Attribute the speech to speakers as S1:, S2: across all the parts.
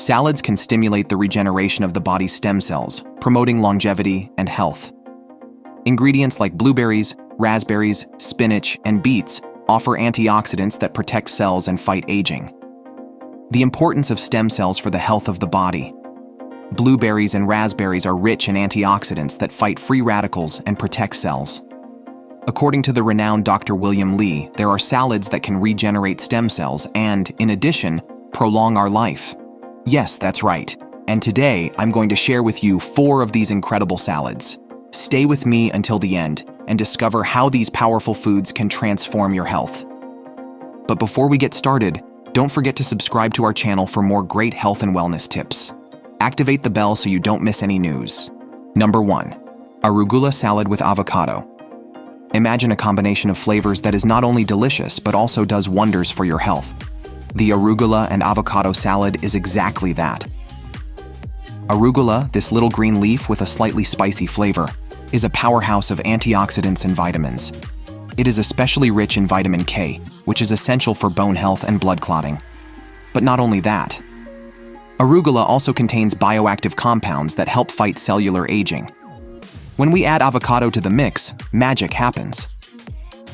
S1: Salads can stimulate the regeneration of the body's stem cells, promoting longevity and health. Ingredients like blueberries, raspberries, spinach, and beets offer antioxidants that protect cells and fight aging. The importance of stem cells for the health of the body. Blueberries and raspberries are rich in antioxidants that fight free radicals and protect cells. According to the renowned Dr. William Li, there are salads that can regenerate stem cells and, in addition, prolong our life. Yes, that's right. And today, I'm going to share with you 4 of these incredible salads. Stay with me until the end and discover how these powerful foods can transform your health. But before we get started, don't forget to subscribe to our channel for more great health and wellness tips. Activate the bell so you don't miss any news. Number 1. Arugula Salad with Avocado. Imagine a combination of flavors that is not only delicious but also does wonders for your health. The Arugula and Avocado Salad is exactly that. Arugula, this little green leaf with a slightly spicy flavor, is a powerhouse of antioxidants and vitamins. It is especially rich in vitamin K, which is essential for bone health and blood clotting. But not only that. Arugula also contains bioactive compounds that help fight cellular aging. When we add avocado to the mix, magic happens.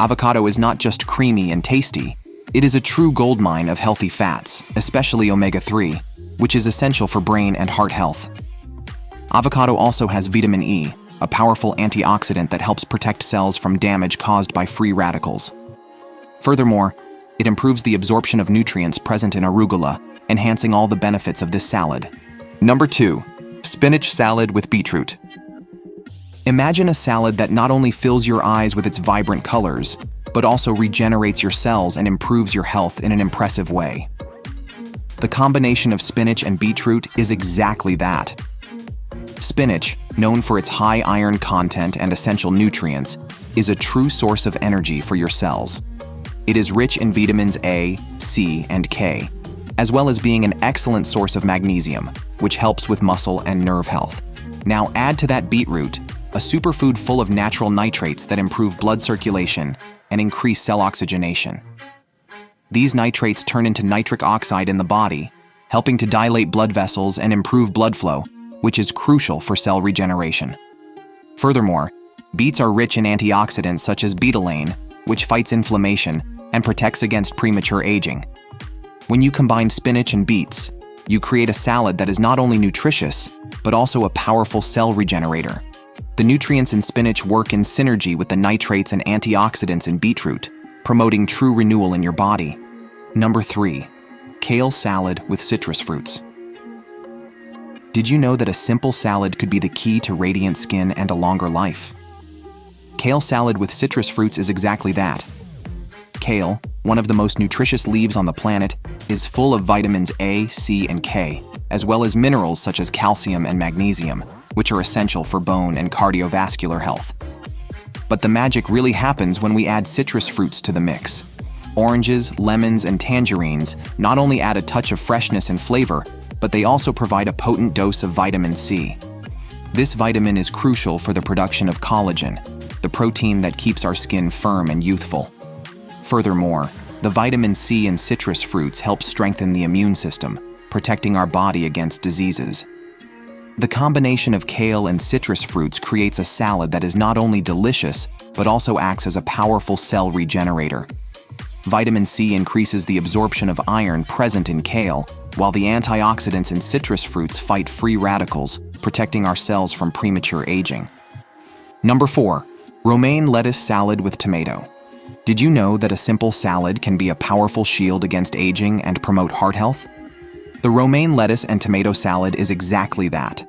S1: Avocado is not just creamy and tasty, it is a true goldmine of healthy fats, especially omega-3, which is essential for brain and heart health. Avocado also has vitamin E, a powerful antioxidant that helps protect cells from damage caused by free radicals. Furthermore, it improves the absorption of nutrients present in arugula, enhancing all the benefits of this salad. Number 2. Spinach Salad with Beetroot. Imagine a salad that not only fills your eyes with its vibrant colors, but also regenerates your cells and improves your health in an impressive way. The combination of spinach and beetroot is exactly that. Spinach, known for its high iron content and essential nutrients, is a true source of energy for your cells. It is rich in vitamins A, C, and K, as well as being an excellent source of magnesium, which helps with muscle and nerve health. Now add to that beetroot, a superfood full of natural nitrates that improve blood circulation and increase cell oxygenation. These nitrates turn into nitric oxide in the body, helping to dilate blood vessels and improve blood flow, which is crucial for cell regeneration. Furthermore, beets are rich in antioxidants such as betalain, which fights inflammation and protects against premature aging. When you combine spinach and beets, you create a salad that is not only nutritious, but also a powerful cell regenerator. The nutrients in spinach work in synergy with the nitrates and antioxidants in beetroot, promoting true renewal in your body. Number 3. Kale Salad with citrus fruits. Did you know that a simple salad could be the key to radiant skin and a longer life? Kale salad with citrus fruits is exactly that. Kale, one of the most nutritious leaves on the planet, is full of vitamins A, C, and K, as well as minerals such as calcium and magnesium, which are essential for bone and cardiovascular health. But the magic really happens when we add citrus fruits to the mix. Oranges, lemons, and tangerines not only add a touch of freshness and flavor, but they also provide a potent dose of vitamin C. This vitamin is crucial for the production of collagen, the protein that keeps our skin firm and youthful. Furthermore, the vitamin C in citrus fruits helps strengthen the immune system, protecting our body against diseases. The combination of kale and citrus fruits creates a salad that is not only delicious, but also acts as a powerful cell regenerator. Vitamin C increases the absorption of iron present in kale, while the antioxidants in citrus fruits fight free radicals, protecting our cells from premature aging. Number 4. Romaine Lettuce Salad with Tomato. Did you know that a simple salad can be a powerful shield against aging and promote heart health? The romaine lettuce and tomato salad is exactly that.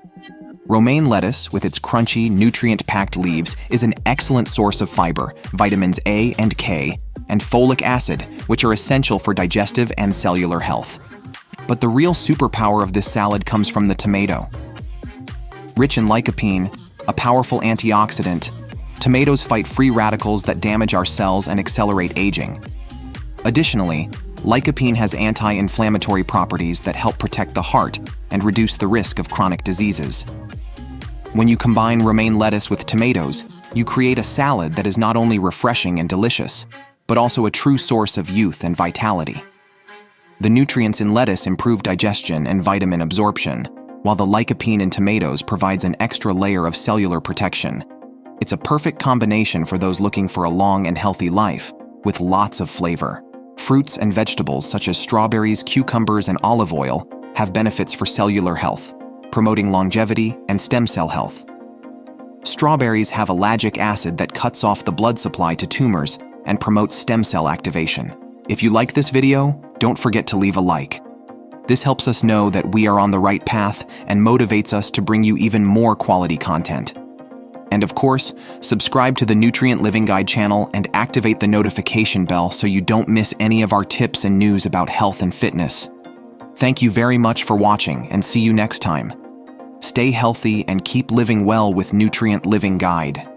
S1: Romaine lettuce, with its crunchy, nutrient-packed leaves, is an excellent source of fiber, vitamins A and K, and folic acid, which are essential for digestive and cellular health. But the real superpower of this salad comes from the tomato. Rich in lycopene, a powerful antioxidant, tomatoes fight free radicals that damage our cells and accelerate aging. Additionally, lycopene has anti-inflammatory properties that help protect the heart and reduce the risk of chronic diseases. When you combine romaine lettuce with tomatoes, you create a salad that is not only refreshing and delicious, but also a true source of youth and vitality. The nutrients in lettuce improve digestion and vitamin absorption, while the lycopene in tomatoes provides an extra layer of cellular protection. It's a perfect combination for those looking for a long and healthy life, with lots of flavor. Fruits and vegetables such as strawberries, cucumbers, and olive oil have benefits for cellular health, promoting longevity and stem cell health. Strawberries have ellagic acid that cuts off the blood supply to tumors and promotes stem cell activation. If you like this video, don't forget to leave a like. This helps us know that we are on the right path and motivates us to bring you even more quality content. And of course, subscribe to the Nutrient Living Guide channel and activate the notification bell so you don't miss any of our tips and news about health and fitness. Thank you very much for watching and see you next time. Stay healthy and keep living well with Nutrient Living Guide.